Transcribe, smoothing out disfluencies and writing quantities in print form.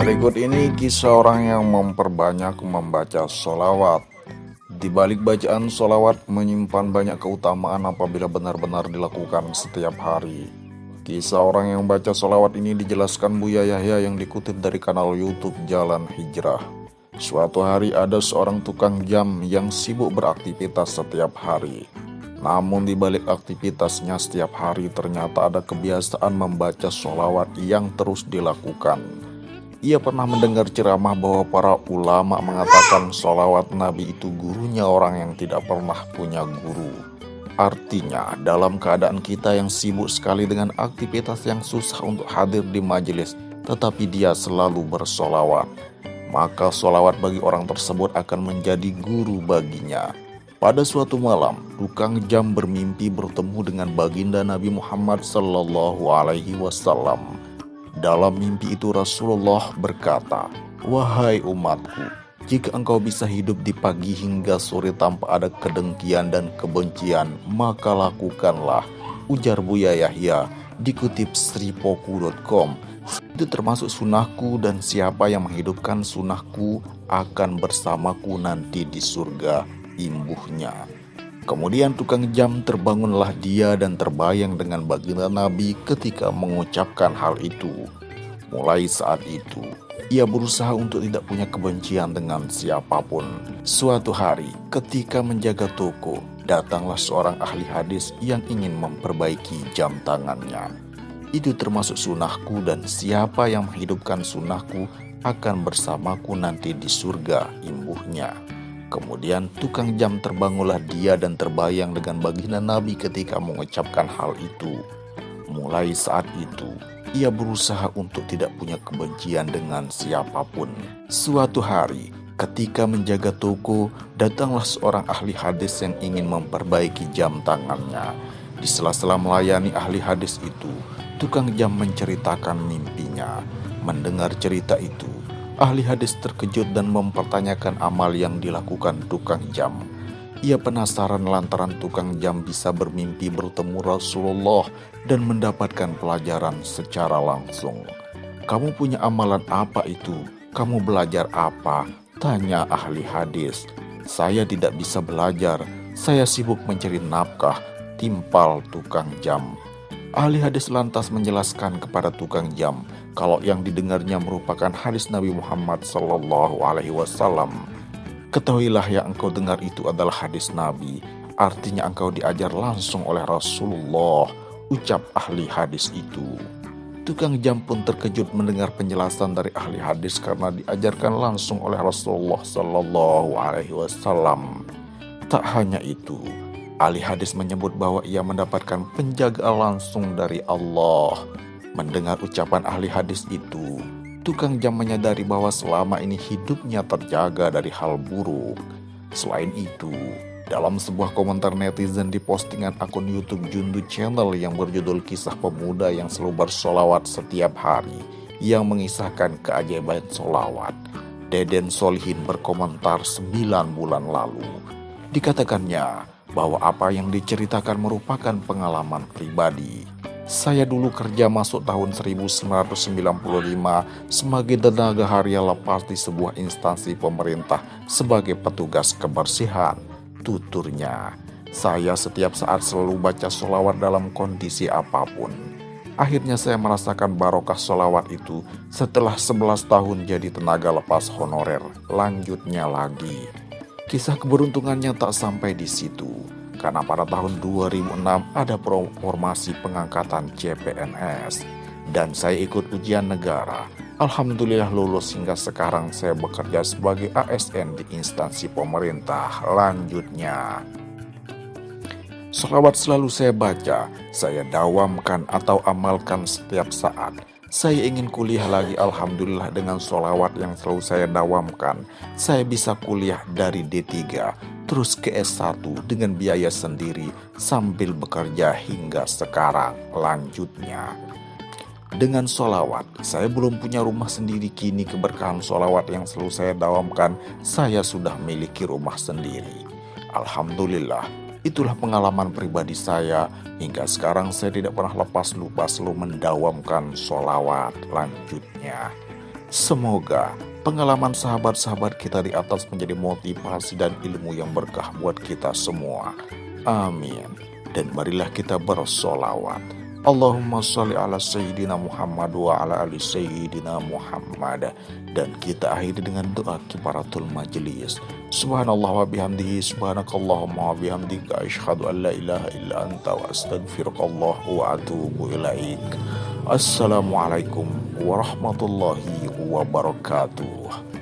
Berikut ini kisah orang yang memperbanyak membaca sholawat. Di balik bacaan sholawat menyimpan banyak keutamaan apabila benar-benar dilakukan setiap hari. Kisah orang yang baca sholawat ini dijelaskan Buya Yahya yang dikutip dari kanal YouTube Jalan Hijrah. Suatu hari ada seorang tukang jam yang sibuk beraktivitas setiap hari. Namun di balik aktivitasnya setiap hari ternyata ada kebiasaan membaca sholawat yang terus dilakukan. Ia pernah mendengar ceramah bahwa para ulama mengatakan sholawat Nabi itu gurunya orang yang tidak pernah punya guru. Artinya, dalam keadaan kita yang sibuk sekali dengan aktivitas yang susah untuk hadir di majelis, tetapi dia selalu bersolawat, maka sholawat bagi orang tersebut akan menjadi guru baginya. Pada suatu malam, tukang jam bermimpi bertemu dengan baginda Nabi Muhammad SAW. Dalam mimpi itu Rasulullah berkata, "Wahai umatku, jika engkau bisa hidup di pagi hingga sore tanpa ada kedengkian dan kebencian, maka lakukanlah," ujar Buya Yahya, dikutip sripoku.com. "Itu termasuk sunnahku dan siapa yang menghidupkan sunnahku akan bersamaku nanti di surga," imbuhnya. Kemudian tukang jam terbangunlah dia dan terbayang dengan baginda Nabi ketika mengucapkan hal itu. Mulai saat itu, ia berusaha untuk tidak punya kebencian dengan siapapun. Suatu hari, ketika menjaga toko, datanglah seorang ahli hadis yang ingin memperbaiki jam tangannya. "Itu termasuk sunnahku dan siapa yang menghidupkan sunnahku akan bersamaku nanti di surga," imbuhnya. Kemudian tukang jam terbangunlah dia dan terbayang dengan baginda Nabi ketika mengucapkan hal itu. Mulai saat itu, ia berusaha untuk tidak punya kebencian dengan siapapun. Suatu hari, ketika menjaga toko, datanglah seorang ahli hadis yang ingin memperbaiki jam tangannya. Di sela-sela melayani ahli hadis itu, tukang jam menceritakan mimpinya. Mendengar cerita itu, ahli hadis terkejut dan mempertanyakan amal yang dilakukan tukang jam. Ia penasaran lantaran tukang jam bisa bermimpi bertemu Rasulullah dan mendapatkan pelajaran secara langsung. "Kamu punya amalan apa itu? Kamu belajar apa?" tanya ahli hadis. "Saya tidak bisa belajar, saya sibuk mencari nafkah," timpal tukang jam. Ahli hadis lantas menjelaskan kepada tukang jam kalau yang didengarnya merupakan hadis Nabi Muhammad SAW. "Ketahuilah yang engkau dengar itu adalah hadis Nabi, artinya engkau diajar langsung oleh Rasulullah," ucap ahli hadis itu. Tukang jam pun terkejut mendengar penjelasan dari ahli hadis karena diajarkan langsung oleh Rasulullah SAW. Tak hanya itu, ahli hadis menyebut bahwa ia mendapatkan penjagaan langsung dari Allah. Mendengar ucapan ahli hadis itu, tukang jam menyadari bahwa selama ini hidupnya terjaga dari hal buruk. Selain itu, dalam sebuah komentar netizen di postingan akun YouTube Jundu Channel yang berjudul "Kisah Pemuda yang Selalu Bersolawat Setiap Hari" yang mengisahkan keajaiban solawat, Deden Solihin berkomentar 9 bulan lalu. Dikatakannya bahwa apa yang diceritakan merupakan pengalaman pribadi. "Saya dulu kerja masuk tahun 1995 sebagai tenaga harian lepas di sebuah instansi pemerintah sebagai petugas kebersihan," tuturnya. "Saya setiap saat selalu baca sholawat dalam kondisi apapun. Akhirnya saya merasakan barokah sholawat itu setelah 11 tahun jadi tenaga lepas honorer," lanjutnya lagi. Kisah keberuntungannya tak sampai di situ, karena pada tahun 2006 ada formasi pengangkatan CPNS dan saya ikut ujian negara. Alhamdulillah lulus hingga sekarang saya bekerja sebagai ASN di instansi pemerintah, lanjutnya. "Sholawat selalu saya baca, saya dawamkan atau amalkan setiap saat. Saya ingin kuliah lagi, alhamdulillah dengan sholawat yang selalu saya dawamkan, saya bisa kuliah dari D3 terus ke S1 dengan biaya sendiri sambil bekerja hingga sekarang," lanjutnya. "Dengan sholawat, saya belum punya rumah sendiri, kini keberkahan sholawat yang selalu saya dawamkan, saya sudah memiliki rumah sendiri. Alhamdulillah, itulah pengalaman pribadi saya. Hingga sekarang saya tidak pernah lepas lupa selalu mendawamkan sholawat," lanjutnya. Semoga pengalaman sahabat-sahabat kita di atas menjadi motivasi dan ilmu yang berkah buat kita semua. Amin. Dan marilah kita bersolawat. Allahumma sholli ala Sayyidina Muhammad wa ala ali Sayyidina Muhammad. Dan kita akhiri dengan doa kifaratul majelis. Subhanallah wa bihamdihi, subhanakallahumma wa bihamdika, asyhadu an la ilaha illa anta wa astaghfirullah wa atubu ilaik. Assalamualaikum warahmatullahi wabarakatuh.